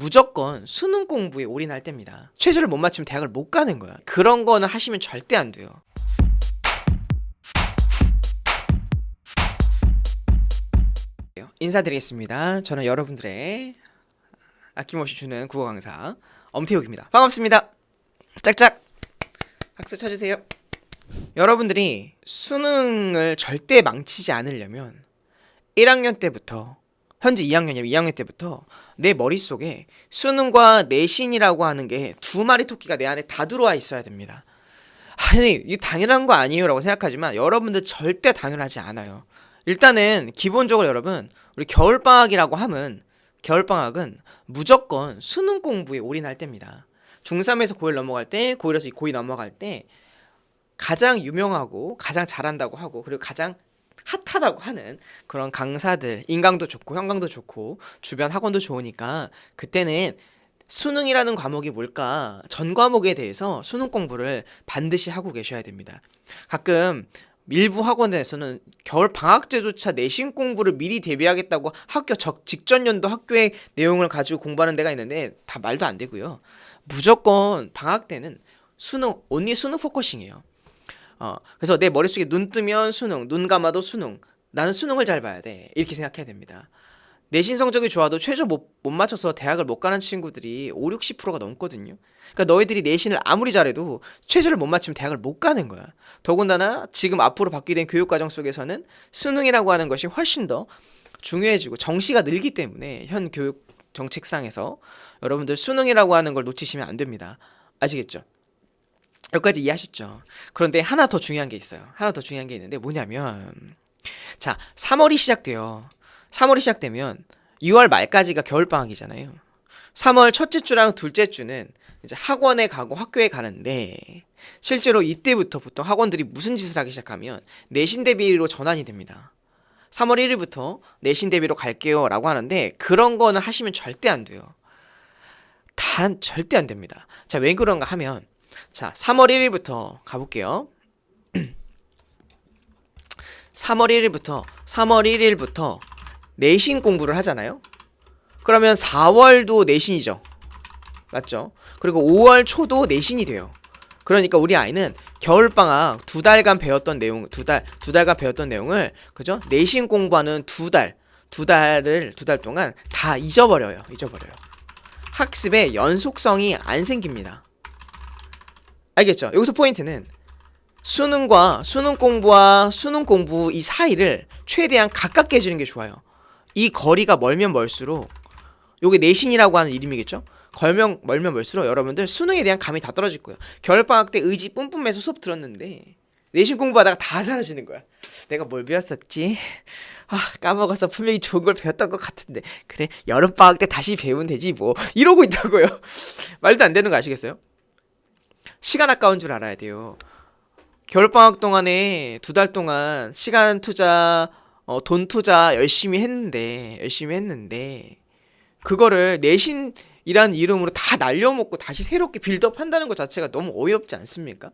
무조건 수능 공부에 올인할 때입니다. 최저를 못 맞추면 대학을 못 가는 거야. 그런 거는 하시면 절대 안 돼요. 인사드리겠습니다. 저는 여러분들의 아낌없이 주는 국어 강사 엄태욱입니다. 반갑습니다. 짝짝 박수 쳐주세요. 여러분들이 수능을 절대 망치지 않으려면 1학년 때부터, 현재 2학년이면 2학년 때부터 내 머릿속에 수능과 내신이라고 하는 게 두 마리 토끼가 내 안에 다 들어와 있어야 됩니다. 아니, 이게 당연한 거 아니에요 라고 생각하지만 여러분들 절대 당연하지 않아요. 일단은 기본적으로 여러분, 우리 겨울방학이라고 하면 겨울방학은 무조건 수능 공부에 올인할 때입니다. 중3에서 고1 넘어갈 때, 고1에서 고2 넘어갈 때 가장 유명하고 가장 잘한다고 하고, 그리고 가장 핫하다고 하는 그런 강사들, 인강도 좋고 형강도 좋고 주변 학원도 좋으니까 그때는 수능이라는 과목이 뭘까, 전 과목에 대해서 수능 공부를 반드시 하고 계셔야 됩니다. 가끔 일부 학원에서는 겨울 방학 때조차 내신 공부를 미리 대비하겠다고 학교 직전 연도 학교의 내용을 가지고 공부하는 데가 있는데 다 말도 안 되고요. 무조건 방학 때는 수능, 온리 수능 포커싱이에요. 그래서 내 머릿속에 눈 뜨면 수능, 눈 감아도 수능, 나는 수능을 잘 봐야 돼, 이렇게 생각해야 됩니다. 내신 성적이 좋아도 최저 못 맞춰서 대학을 못 가는 친구들이 5, 60%가 넘거든요. 그러니까 너희들이 내신을 아무리 잘해도 최저를 못 맞추면 대학을 못 가는 거야. 더군다나 지금 앞으로 바뀌게 된 교육과정 속에서는 수능이라고 하는 것이 훨씬 더 중요해지고 정시가 늘기 때문에 현 교육 정책상에서 여러분들 수능이라고 하는 걸 놓치시면 안 됩니다. 아시겠죠? 여기까지 이해하셨죠? 그런데 하나 더 중요한 게 있어요. 하나 더 중요한 게 있는데 뭐냐면, 자, 3월이 시작돼요. 3월이 시작되면 6월 말까지가 겨울방학이잖아요. 3월 첫째 주랑 둘째 주는 이제 학원에 가고 학교에 가는데, 실제로 이때부터 보통 학원들이 무슨 짓을 하기 시작하면 내신 대비로 전환이 됩니다. 3월 1일부터 내신 대비로 갈게요 라고 하는데, 그런 거는 하시면 절대 안 돼요. 절대 안 됩니다. 자, 왜 그런가 하면, 자, 3월 1일부터 가볼게요. 3월 1일부터 내신 공부를 하잖아요. 그러면 4월도 내신이죠. 맞죠? 그리고 5월 초도 내신이 돼요. 그러니까 우리 아이는 겨울방학 두 달간 배웠던 내용을, 그죠? 내신 공부하는 두 달 동안 다 잊어버려요. 학습의 연속성이 안 생깁니다. 알겠죠? 여기서 포인트는 수능과 수능 공부 이 사이를 최대한 가깝게 해주는 게 좋아요. 이 거리가 멀면 멀수록, 요게 내신이라고 하는 이름이겠죠? 멀면 멀수록 여러분들 수능에 대한 감이 다 떨어질 거예요. 겨울방학 때 의지 뿜뿜해서 수업 들었는데 내신 공부하다가 다 사라지는 거야. 내가 뭘 배웠었지? 까먹었어. 분명히 좋은 걸 배웠던 것 같은데. 그래, 여름방학 때 다시 배우면 되지 뭐, 이러고 있다고요. 말도 안 되는 거 아시겠어요? 시간 아까운 줄 알아야 돼요. 겨울방학 동안에 두 달 동안 시간 투자, 돈 투자 열심히 했는데 그거를 내신이라는 이름으로 다 날려먹고 다시 새롭게 빌드업 한다는 것 자체가 너무 어이없지 않습니까?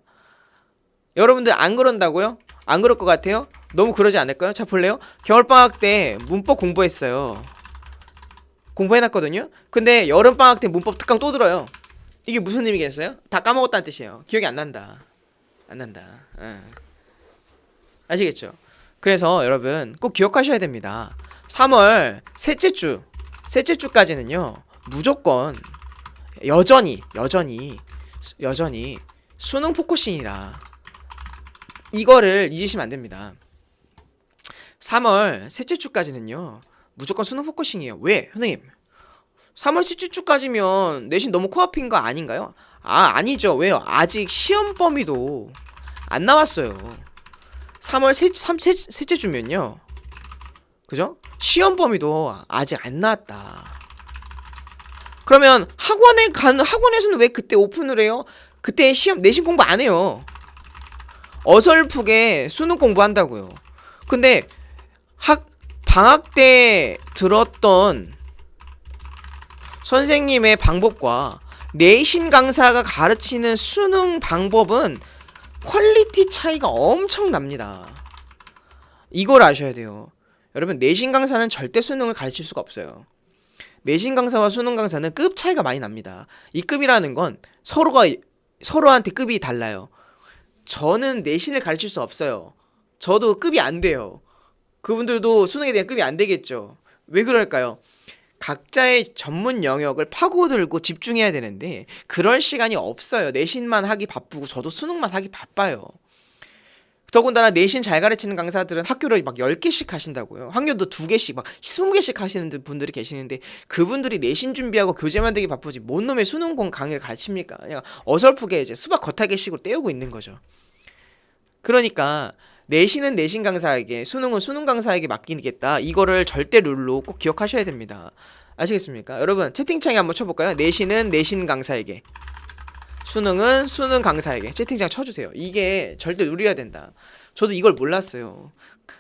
여러분들 안 그런다고요? 안 그럴 것 같아요? 너무 그러지 않을까요? 자, 볼래요? 겨울방학 때 문법 공부했어요. 공부해놨거든요? 근데 여름방학 때 문법 특강 또 들어요. 이게 무슨 의미겠어요? 다 까먹었다는 뜻이에요. 기억이 안 난다. 아시겠죠? 그래서 여러분 꼭 기억하셔야 됩니다. 3월 셋째 주까지는요 무조건 여전히 수능 포커싱이다. 이거를 잊으시면 안 됩니다. 3월 셋째 주까지는요 무조건 수능 포커싱이에요. 왜? 선생님, 3월 셋째 주까지면 내신 너무 코앞인 거 아닌가요? 아니죠. 왜요? 아직 시험 범위도 안 나왔어요. 3월 셋째 주면요, 그죠? 시험 범위도 아직 안 나왔다. 그러면 학원에서는 왜 그때 오픈을 해요? 그때 내신 공부 안 해요. 어설프게 수능 공부한다고요. 근데 방학 때 들었던 선생님의 방법과 내신 강사가 가르치는 수능 방법은 퀄리티 차이가 엄청 납니다. 이걸 아셔야 돼요. 여러분, 내신 강사는 절대 수능을 가르칠 수가 없어요. 내신 강사와 수능 강사는 급 차이가 많이 납니다. 이 급이라는 건 서로한테 급이 달라요. 저는 내신을 가르칠 수 없어요. 저도 급이 안 돼요. 그분들도 수능에 대한 급이 안 되겠죠. 왜 그럴까요? 각자의 전문 영역을 파고들고 집중해야 되는데 그럴 시간이 없어요. 내신만 하기 바쁘고 저도 수능만 하기 바빠요. 더군다나 내신 잘 가르치는 강사들은 학교를 막 10개씩 하신다고요. 학교도 2개씩 막 20개씩 하시는 분들이 계시는데 그분들이 내신 준비하고 교재 만들기 바쁘지 뭔 놈의 수능공 강의를 가르칩니까? 그냥 어설프게 이제 수박 겉핥기식으로 때우고 있는 거죠. 그러니까 내신은 내신 강사에게, 수능은 수능 강사에게 맡기겠다. 이거를 절대 룰로 꼭 기억하셔야 됩니다. 아시겠습니까? 여러분 채팅창에 한번 쳐볼까요? 내신은 내신 강사에게, 수능은 수능 강사에게 채팅창 쳐주세요. 이게 절대 룰이어야 된다. 저도 이걸 몰랐어요.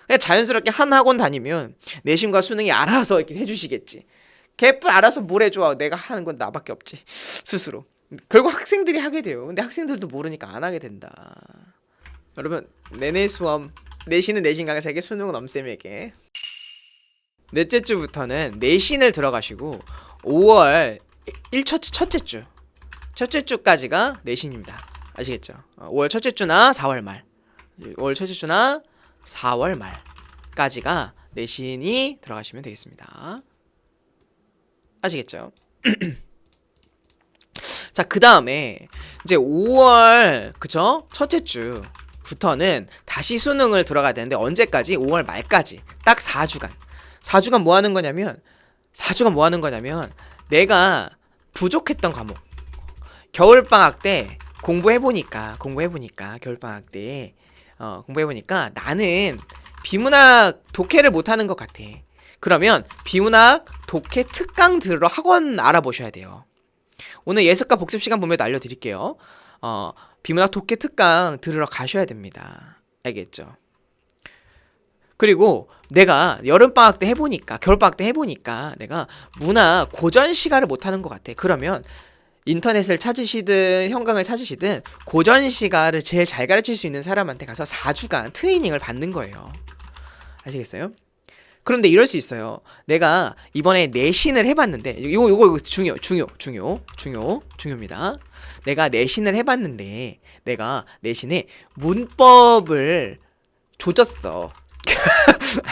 그냥 자연스럽게 한 학원 다니면 내신과 수능이 알아서 이렇게 해주시겠지. 개뿔 알아서 뭘 해줘. 내가 하는 건 나밖에 없지. 스스로. 결국 학생들이 하게 돼요. 근데 학생들도 모르니까 안 하게 된다. 여러분 내내 수험, 내신은 내신 강사에게, 수능은 엄쌤에게. 넷째 주부터는 내신을 들어가시고 5월 첫째 주까지가 내신입니다. 아시겠죠? 5월 첫째 주나 4월 말, 5월 첫째 주나 4월 말까지가 내신이 들어가시면 되겠습니다. 아시겠죠? 자, 그 다음에 이제 5월 그쵸? 첫째 주부터는 다시 수능을 들어가야 되는데 언제까지? 5월 말까지 딱 4주간. 4주간 뭐 하는 거냐면 내가 부족했던 과목, 겨울방학 때 공부해보니까 겨울방학 때 공부해보니까 나는 비문학 독해를 못하는 것 같아. 그러면 비문학 독해 특강 들으러 학원 알아보셔야 돼요. 오늘 예습과 복습 시간 보면 알려드릴게요. 비문학 독해 특강 들으러 가셔야 됩니다. 알겠죠? 그리고 내가 여름방학 때 해보니까, 겨울방학 때 해보니까 내가 문학 고전 시가를 못하는 것 같아. 그러면 인터넷을 찾으시든 형광을 찾으시든 고전 시가를 제일 잘 가르칠 수 있는 사람한테 가서 4주간 트레이닝을 받는 거예요. 아시겠어요? 그런데 이럴 수 있어요. 내가 이번에 내신을 해봤는데 이거 중요입니다. 내가 내신을 해봤는데 내가 내신에 문법을 조졌어.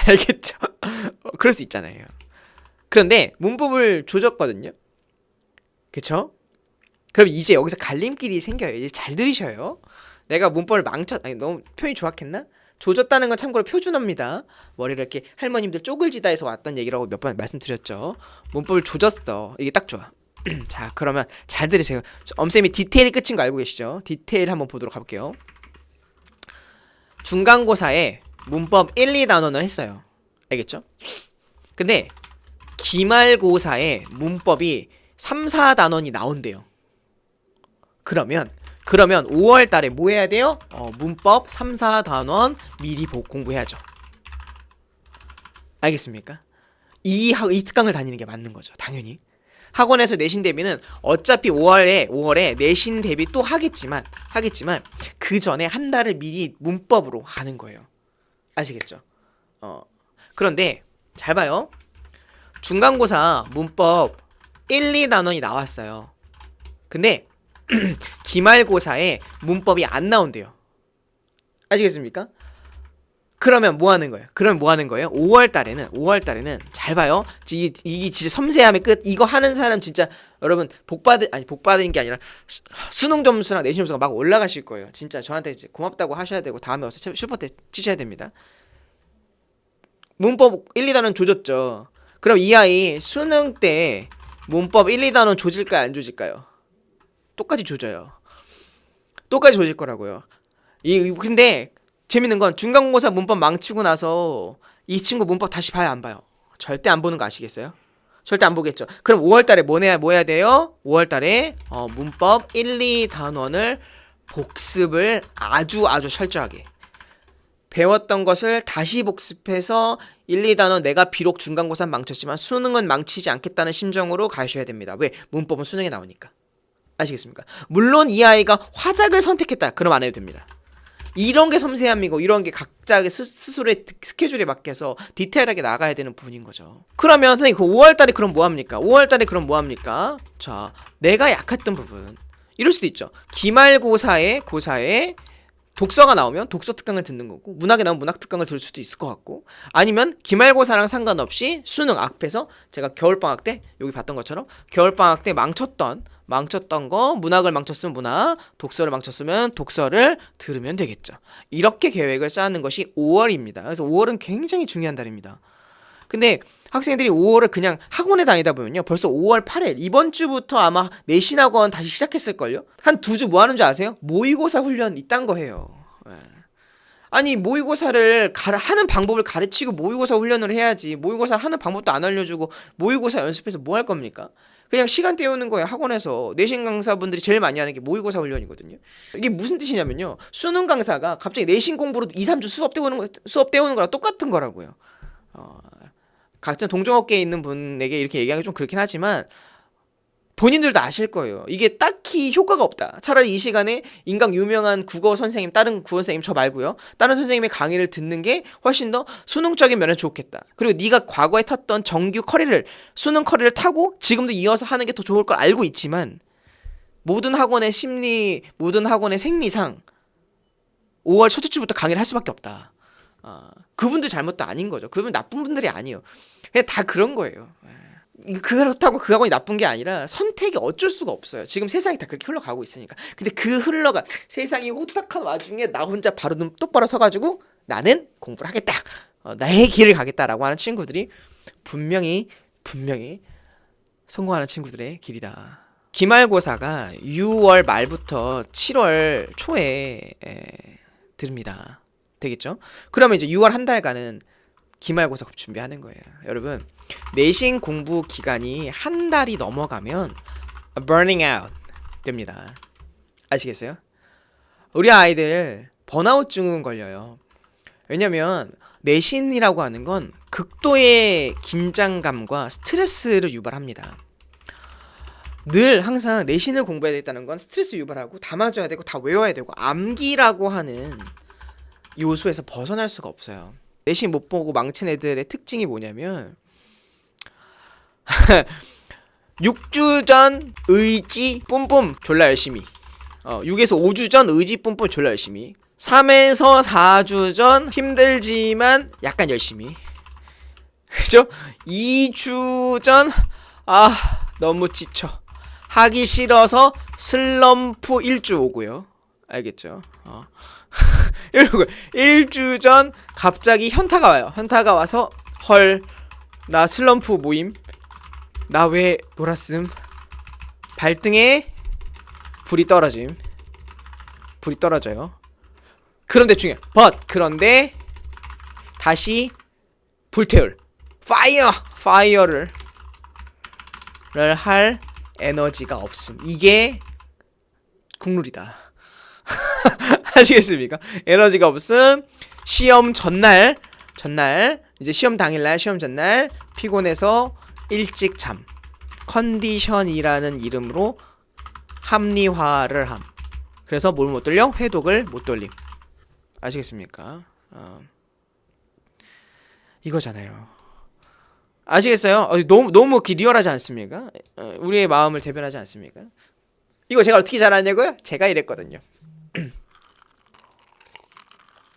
알겠죠? 그럴 수 있잖아요. 그런데 문법을 조졌거든요. 그쵸? 그럼 이제 여기서 갈림길이 생겨요. 이제 잘 들으셔요. 내가 문법을 너무 표현이 좋았겠나? 조졌다는 건 참고로 표준어입니다. 머리를 이렇게 할머님들 쪼글지다에서 왔던 얘기라고 몇 번 말씀드렸죠. 문법을 조졌어. 이게 딱 좋아. 자, 그러면 잘 들으세요. 엄쌤이 디테일이 끝인 거 알고 계시죠? 디테일 한번 보도록 해볼게요. 중간고사에 문법 1, 2단원을 했어요. 알겠죠? 근데 기말고사에 문법이 3, 4단원이 나온대요. 그러면 5월 달에 뭐 해야 돼요? 문법 3, 4단원 미리 공부해야죠. 알겠습니까? 이 특강을 다니는 게 맞는 거죠. 당연히. 학원에서 내신 대비는 어차피 5월에 내신 대비 또 하겠지만 그 전에 한 달을 미리 문법으로 하는 거예요. 아시겠죠? 그런데 잘 봐요. 중간고사 문법 1, 2단원이 나왔어요. 근데 기말고사에 문법이 안 나온대요. 아시겠습니까? 그러면 뭐 하는 거예요? 5월 달에는 잘 봐요. 이게 진짜 섬세함의 끝. 이거 하는 사람 진짜 여러분 복 받은 게 아니라 수능 점수랑 내신 점수가 막 올라가실 거예요. 진짜 저한테 이제 고맙다고 하셔야 되고 다음에 와서 슈퍼때 치셔야 됩니다. 문법 1, 2단원 조졌죠. 그럼 이 아이 수능 때 문법 1, 2단원 조질까요? 안 조질까요? 똑같이 조져요. 똑같이 조질 거라고요. 근데 재밌는 건 중간고사 문법 망치고 나서 이 친구 문법 다시 봐요, 안 봐요? 절대 안 보는 거 아시겠어요? 절대 안 보겠죠. 그럼 5월달에 뭐 해야 돼요? 5월달에 문법 1, 2단원을 복습을 아주 철저하게 배웠던 것을 다시 복습해서 1, 2단원 내가 비록 중간고사 망쳤지만 수능은 망치지 않겠다는 심정으로 가셔야 됩니다. 왜? 문법은 수능에 나오니까. 아시겠습니까? 물론 이 아이가 화작을 선택했다. 그럼 안 해도 됩니다. 이런 게 섬세함이고 이런 게 각자의 스스로의 스케줄에 맞게서 디테일하게 나가야 되는 부분인 거죠. 그러면 선생님 그 5월달에 그럼 뭐합니까? 5월달에 그럼 뭐합니까? 자, 내가 약했던 부분 이럴 수도 있죠. 기말고사에 독서가 나오면 독서 특강을 듣는 거고 문학에 나오면 문학 특강을 들을 수도 있을 것 같고 아니면 기말고사랑 상관없이 수능 앞에서 제가 겨울방학 때 여기 봤던 것처럼 겨울방학 때 망쳤던 거 문학을 망쳤으면 문학 독서를 망쳤으면 독서를 들으면 되겠죠. 이렇게 계획을 짜는 것이 5월입니다. 그래서 5월은 굉장히 중요한 달입니다. 근데 학생들이 5월을 그냥 학원에 다니다 보면요 벌써 5월 8일 이번 주부터 아마 내신학원 다시 시작했을걸요? 한 2주 뭐 하는 줄 아세요? 모의고사 훈련 이딴 거 해요. 아니 모의고사를 하는 방법을 가르치고 모의고사 훈련을 해야지 모의고사 하는 방법도 안 알려주고 모의고사 연습해서 뭐 할 겁니까? 그냥 시간 때우는 거예요. 학원에서 내신 강사분들이 제일 많이 하는 게 모의고사 훈련이거든요. 이게 무슨 뜻이냐면요 수능 강사가 갑자기 내신 공부로 2, 3주 수업 때우는 거랑 똑같은 거라고요. 각자 동종업계에 있는 분에게 이렇게 얘기하기 좀 그렇긴 하지만 본인들도 아실 거예요. 이게 딱히 효과가 없다. 차라리 이 시간에 인강 유명한 국어 선생님, 다른 국어 선생님 저 말고요. 다른 선생님의 강의를 듣는 게 훨씬 더 수능적인 면에 좋겠다. 그리고 네가 과거에 탔던 정규 수능 커리를 타고 지금도 이어서 하는 게 더 좋을 걸 알고 있지만 모든 학원의 생리상 5월 첫째 주부터 강의를 할 수밖에 없다. 그분들 잘못도 아닌 거죠. 그분 나쁜 분들이 아니에요. 그냥 다 그런 거예요. 그렇다고 그 학원이 나쁜 게 아니라 선택이 어쩔 수가 없어요. 지금 세상이 다 그렇게 흘러가고 있으니까. 근데 그 흘러간 세상이 호탁한 와중에 나 혼자 바로 눈 똑바로 서가지고 나는 공부를 하겠다. 나의 길을 가겠다라고 하는 친구들이 분명히 성공하는 친구들의 길이다. 기말고사가 6월 말부터 7월 초에 들립니다. 되겠죠? 그러면 이제 6월 한 달간은 기말고사 준비하는 거예요. 여러분 내신 공부 기간이 한 달이 넘어가면 burning out 됩니다. 아시겠어요? 우리 아이들 번아웃 증후군 걸려요. 왜냐면 내신이라고 하는 건 극도의 긴장감과 스트레스를 유발합니다. 늘 항상 내신을 공부해야 되겠다는 건 스트레스 유발하고 다 맞아야 되고 다 외워야 되고 암기라고 하는 요소에서 벗어날 수가 없어요. 내신 못 보고 망친 애들의 특징이 뭐냐면 6주 전 의지 뿜뿜 졸라 열심히 6에서 5주 전 의지 뿜뿜 졸라 열심히 3에서 4주 전 힘들지만 약간 열심히 그죠? 2주 전 너무 지쳐 하기 싫어서 슬럼프 1주 오고요. 알겠죠? 이러고 1주 전 갑자기 현타가 와요. 현타가 와서 헐 나 슬럼프 모임 나 왜 놀았음 발등에 불이 떨어져요. 그런데 그런데 다시 불태울 파이어를 할 에너지가 없음. 이게 국룰이다. 아시겠습니까? 에너지가 없음. 시험 전날 이제 시험 당일날 시험 전날 피곤해서 일찍 잠 컨디션이라는 이름으로 합리화를 함. 그래서 뭘 못 돌려? 회독을 못 돌림. 아시겠습니까? 이거잖아요. 아시겠어요? 너무 리얼하지 않습니까? 우리의 마음을 대변하지 않습니까? 이거 제가 어떻게 잘하냐고요? 제가 이랬거든요.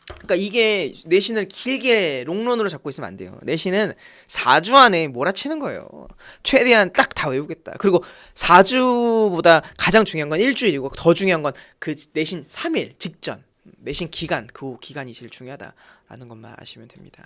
그러니까 이게 내신을 길게 롱런으로 잡고 있으면 안 돼요. 내신은 4주 안에 몰아치는 거예요. 최대한 딱 다 외우겠다. 그리고 4주보다 가장 중요한 건 일주일이고 더 중요한 건 그 내신 3일 직전 내신 기간 그 기간이 제일 중요하다라는 것만 아시면 됩니다.